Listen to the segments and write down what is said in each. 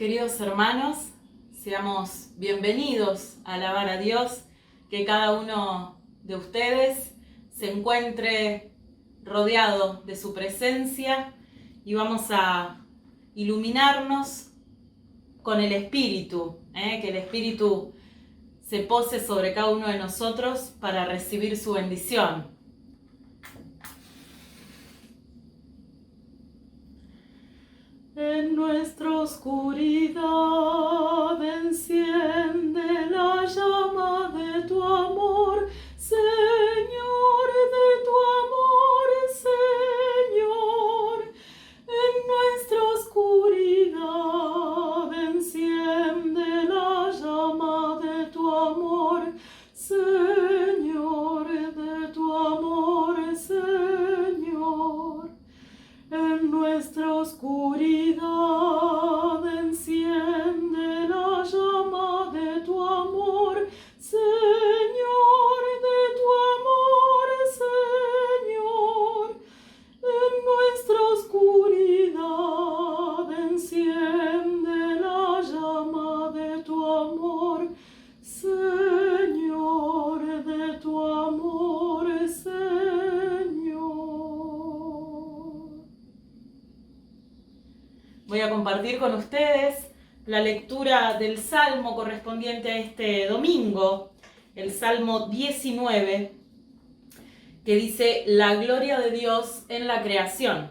Queridos hermanos, seamos bienvenidos a alabar a Dios, que cada uno de ustedes se encuentre rodeado de su presencia y vamos a iluminarnos con el Espíritu, que el Espíritu se pose sobre cada uno de nosotros para recibir su bendición. En nuestra oscuridad enciende la llama de tu amor, Señor, de tu amor, Señor. En nuestra oscuridad enciende la llama de tu amor, Señor, de tu amor, Señor. En nuestra oscuridad enciende la llama de tu amor, Señor, de tu amor, Señor. En nuestra oscuridad enciende la llama de tu amor, Señor, de tu amor, Señor. Voy a compartir con ustedes la lectura del Salmo correspondiente a este domingo, el Salmo 19, que dice: la gloria de Dios en la creación.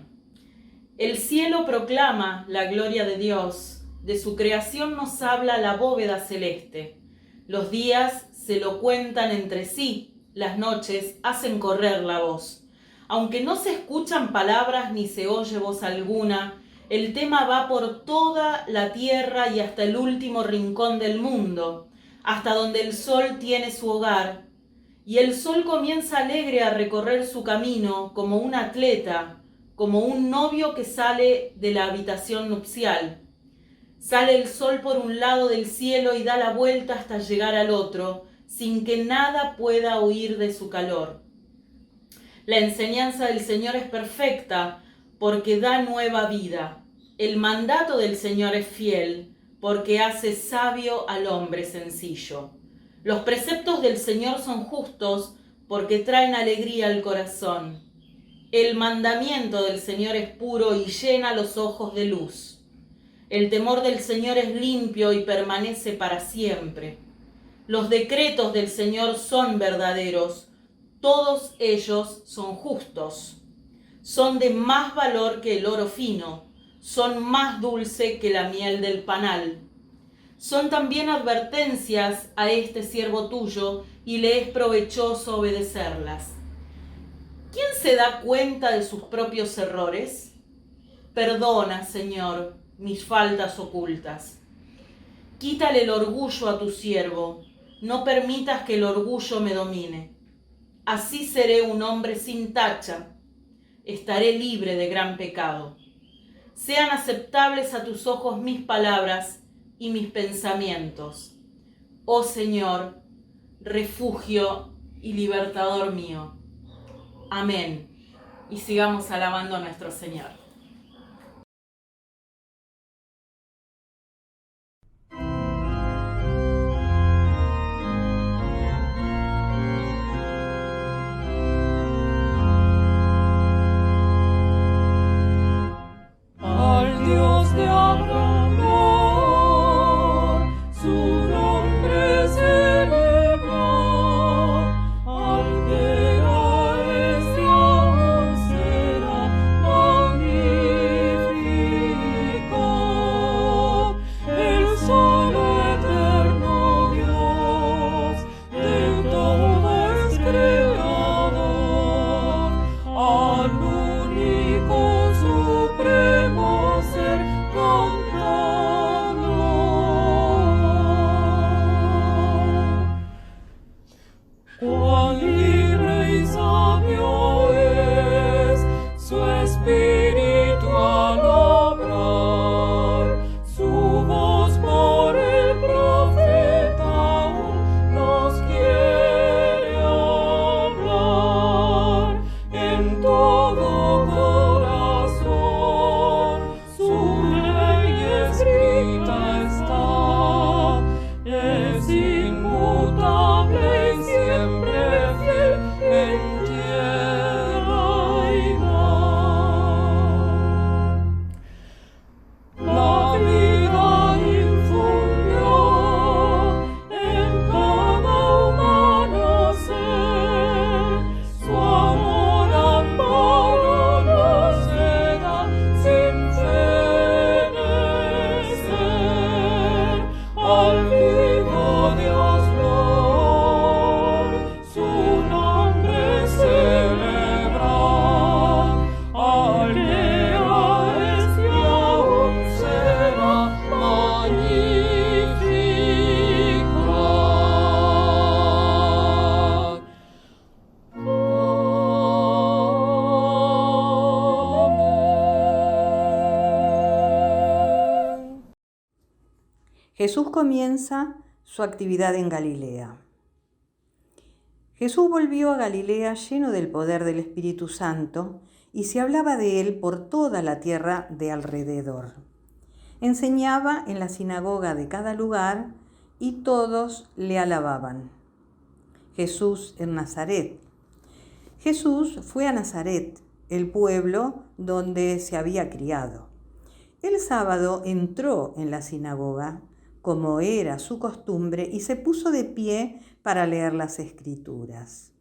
El cielo proclama la gloria de Dios, de su creación nos habla la bóveda celeste. Los días se lo cuentan entre sí, las noches hacen correr la voz. Aunque no se escuchan palabras ni se oye voz alguna, el tema va por toda la tierra y hasta el último rincón del mundo, hasta donde el sol tiene su hogar. Y el sol comienza alegre a recorrer su camino como un atleta, como un novio que sale de la habitación nupcial. Sale el sol por un lado del cielo y da la vuelta hasta llegar al otro, sin que nada pueda huir de su calor. La enseñanza del Señor es perfecta, porque da nueva vida. El mandato del Señor es fiel, porque hace sabio al hombre sencillo. Los preceptos del Señor son justos, porque traen alegría al corazón. El mandamiento del Señor es puro y llena los ojos de luz. El temor del Señor es limpio y permanece para siempre. Los decretos del Señor son verdaderos, todos ellos son justos. Son de más valor que el oro fino, son más dulce que la miel del panal. Son también advertencias a este siervo tuyo, y le es provechoso obedecerlas. ¿Quién se da cuenta de sus propios errores? Perdona, Señor, mis faltas ocultas. Quítale el orgullo a tu siervo, no permitas que el orgullo me domine. Así seré un hombre sin tacha, estaré libre de gran pecado. Sean aceptables a tus ojos mis palabras y mis pensamientos. Oh Señor, refugio y libertador mío. Amén. Y sigamos alabando a nuestro Señor. Al Dios de Abraham, su nombre celebra, al que era, es y aún será, Jesús comienza su actividad en Galilea. Jesús volvió a Galilea lleno del poder del Espíritu Santo y se hablaba de él por toda la tierra de alrededor. Enseñaba en la sinagoga de cada lugar y todos le alababan. Jesús en Nazaret. Jesús fue a Nazaret, el pueblo donde se había criado. El sábado entró en la sinagoga, como era su costumbre, y se puso de pie para leer las Escrituras.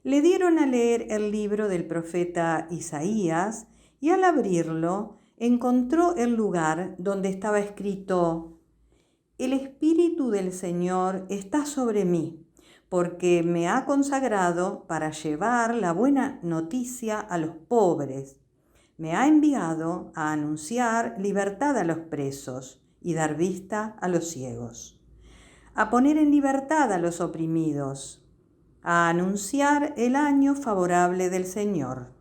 Le dieron a leer el libro del profeta Isaías y al abrirlo encontró el lugar donde estaba escrito: El Espíritu del Señor está sobre mí, porque me ha consagrado para llevar la buena noticia a los pobres. Me ha enviado a anunciar libertad a los presos y dar vista a los ciegos, a poner en libertad a los oprimidos, a anunciar el año favorable del Señor.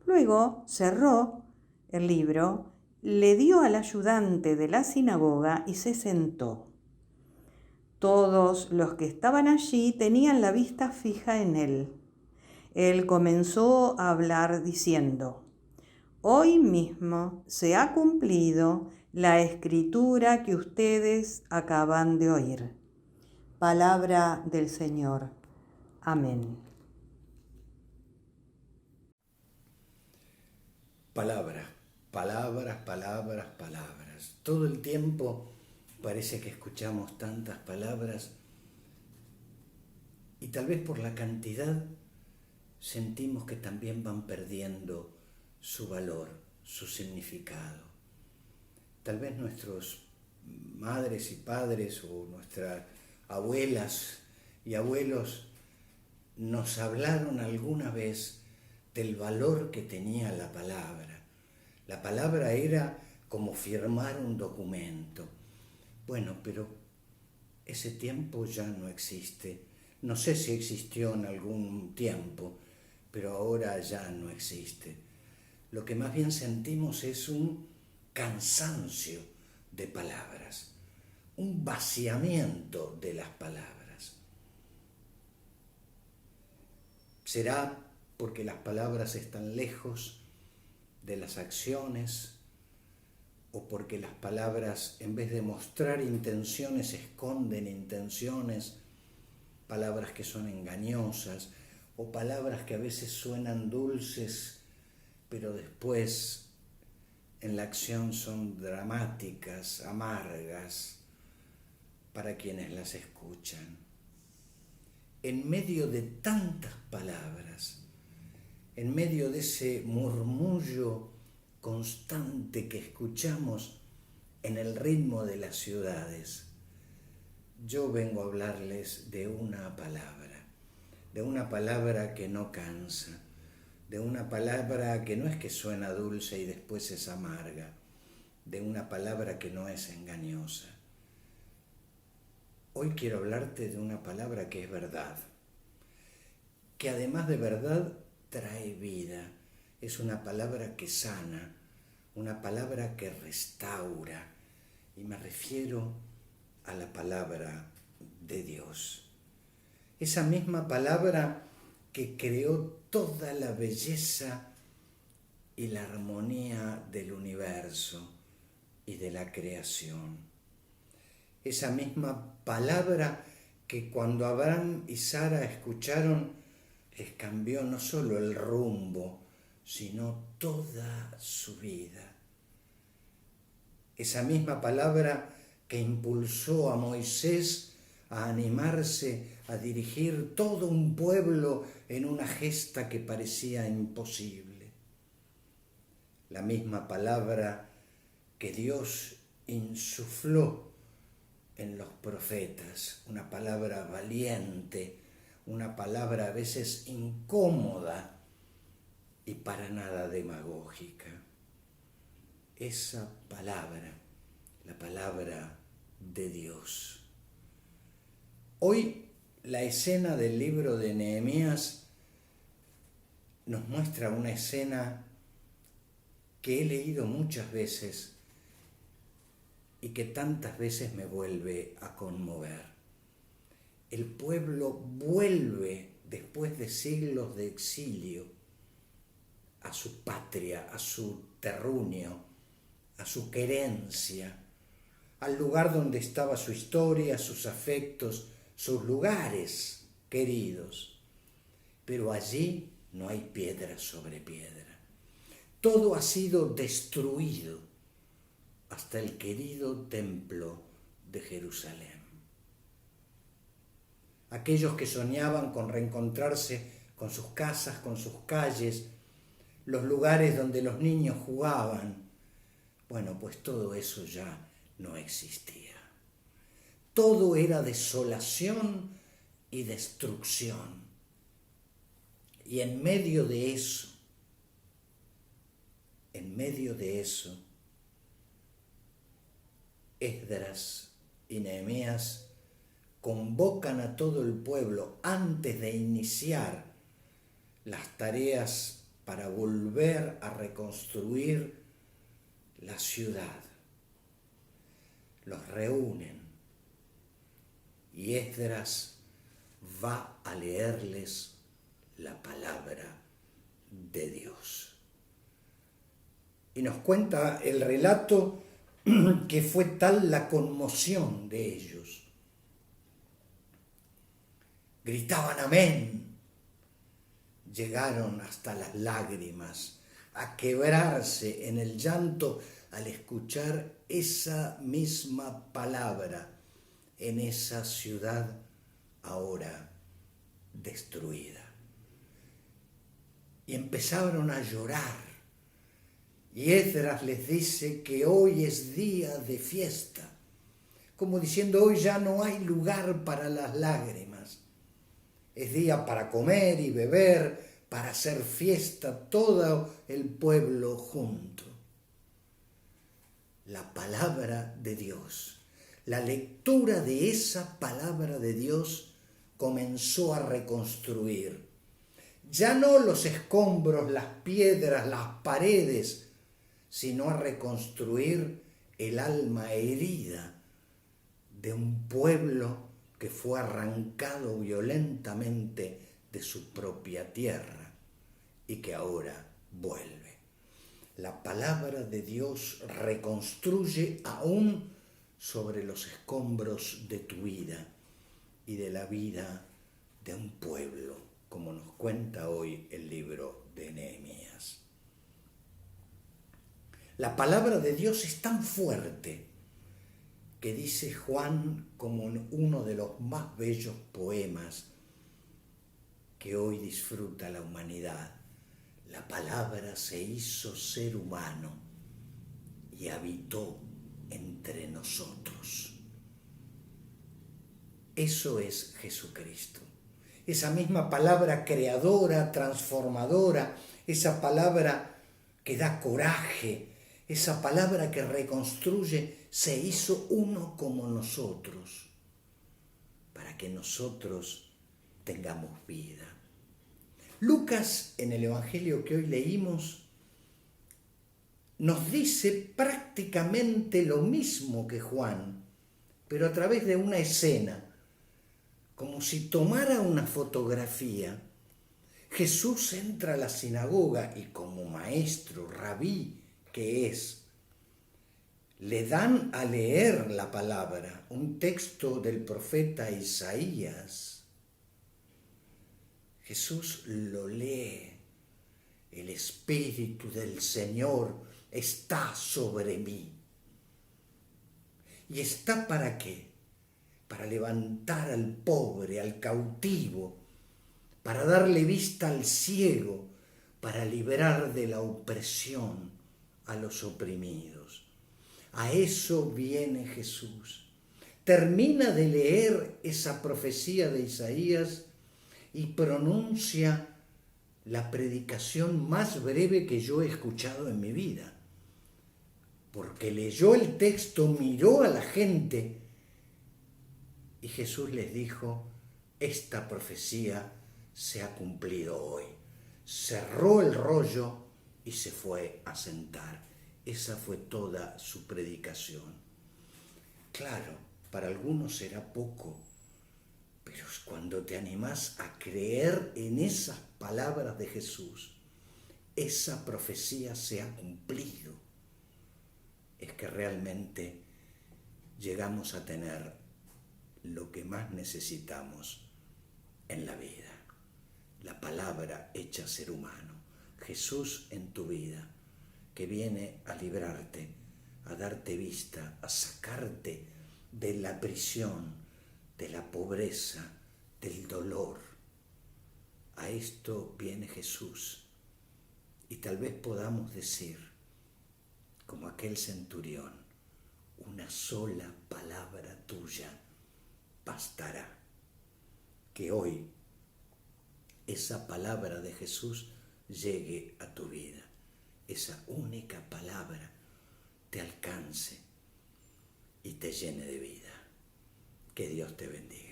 Luego cerró el libro, le dio al ayudante de la sinagoga y se sentó. Todos los que estaban allí tenían la vista fija en él. Él comenzó a hablar diciendo: Hoy mismo se ha cumplido la escritura que ustedes acaban de oír. Palabra del Señor. Amén. Palabras, palabras, palabras, palabras. Todo el tiempo parece que escuchamos tantas palabras y tal vez por la cantidad sentimos que también van perdiendo su valor, su significado. Tal vez nuestros madres y padres o nuestras abuelas y abuelos nos hablaron alguna vez del valor que tenía la palabra. La palabra era como firmar un documento. Bueno, pero ese tiempo ya no existe. No sé si existió en algún tiempo, pero ahora ya no existe. Lo que más bien sentimos es un cansancio de palabras, un vaciamiento de las palabras. ¿Será porque las palabras están lejos de las acciones o porque las palabras, en vez de mostrar intenciones, esconden intenciones, palabras que son engañosas o palabras que a veces suenan dulces, pero después en la acción son dramáticas, amargas para quienes las escuchan? En medio de tantas palabras, en medio de ese murmullo constante que escuchamos en el ritmo de las ciudades, yo vengo a hablarles de una palabra que no cansa, de una palabra que no es que suena dulce y después es amarga, de una palabra que no es engañosa. Hoy quiero hablarte de una palabra que es verdad, que además de verdad trae vida. Es una palabra que sana, una palabra que restaura, y me refiero a la palabra de Dios. Esa misma palabra que creó toda la belleza y la armonía del universo y de la creación. Esa misma palabra que cuando Abraham y Sara escucharon, les cambió no solo el rumbo, sino toda su vida. Esa misma palabra que impulsó a Moisés a animarse a dirigir todo un pueblo en una gesta que parecía imposible. La misma palabra que Dios insufló en los profetas, una palabra valiente, una palabra a veces incómoda y para nada demagógica. Esa palabra, la palabra de Dios. Hoy la escena del libro de Nehemías nos muestra una escena que he leído muchas veces y que tantas veces me vuelve a conmover. El pueblo vuelve, después de siglos de exilio, a su patria, a su terruño, a su querencia, al lugar donde estaba su historia, sus afectos, sus lugares queridos. Pero allí no hay piedra sobre piedra. Todo ha sido destruido, hasta el querido templo de Jerusalén. Aquellos que soñaban con reencontrarse con sus casas, con sus calles, los lugares donde los niños jugaban, bueno, pues todo eso ya no existía. Todo era desolación y destrucción. Y en medio de eso, Esdras y Nehemías convocan a todo el pueblo antes de iniciar las tareas para volver a reconstruir la ciudad. Los reúnen y Esdras va a leerles la palabra de Dios. Y nos cuenta el relato que fue tal la conmoción de ellos. Gritaban amén. Llegaron hasta las lágrimas, a quebrarse en el llanto al escuchar esa misma palabra en esa ciudad ahora destruida. Y empezaron a llorar. Y Esdras les dice que hoy es día de fiesta, como diciendo hoy ya no hay lugar para las lágrimas. Es día para comer y beber, para hacer fiesta todo el pueblo junto. La palabra de Dios, la lectura de esa palabra de Dios comenzó a reconstruir. Ya no los escombros, las piedras, las paredes, sino a reconstruir el alma herida de un pueblo que fue arrancado violentamente de su propia tierra y que ahora vuelve. La palabra de Dios reconstruye aún sobre los escombros de tu vida y de la vida de un pueblo, como nos cuenta hoy el libro de Nehemías. La palabra de Dios es tan fuerte que dice Juan como en uno de los más bellos poemas que hoy disfruta la humanidad. La palabra se hizo ser humano y habitó entre nosotros. Eso es Jesucristo. Esa misma palabra creadora, transformadora, esa palabra que da coraje, esa palabra que reconstruye, se hizo uno como nosotros, para que nosotros tengamos vida. Lucas, en el Evangelio que hoy leímos, nos dice prácticamente lo mismo que Juan, pero a través de una escena, como si tomara una fotografía. Jesús entra a la sinagoga y como maestro, rabí que es, le dan a leer la palabra, un texto del profeta Isaías. Jesús lo lee. El Espíritu del Señor está sobre mí. ¿Y está para qué? Para levantar al pobre, al cautivo, para darle vista al ciego, para liberar de la opresión a los oprimidos. A eso viene Jesús. Termina de leer esa profecía de Isaías y pronuncia la predicación más breve que yo he escuchado en mi vida. Porque leyó el texto, miró a la gente y Jesús les dijo, esta profecía se ha cumplido hoy. Cerró el rollo y se fue a sentar. Esa fue toda su predicación. Claro, para algunos será poco, pero es cuando te animás a creer en esas palabras de Jesús, esa profecía se ha cumplido, es que realmente llegamos a tener lo que más necesitamos en la vida, la palabra hecha ser humano, Jesús en tu vida, que viene a librarte, a darte vista, a sacarte de la prisión, de la pobreza, del dolor. A esto viene Jesús. Y tal vez podamos decir, como aquel centurión, una sola palabra tuya bastará. Que hoy esa palabra de Jesús llegue a tu vida. Esa única palabra te alcance y te llene de vida. Que Dios te bendiga.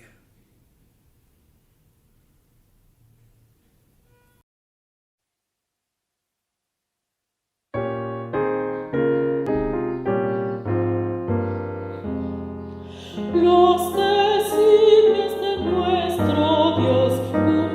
Los designios de nuestro Dios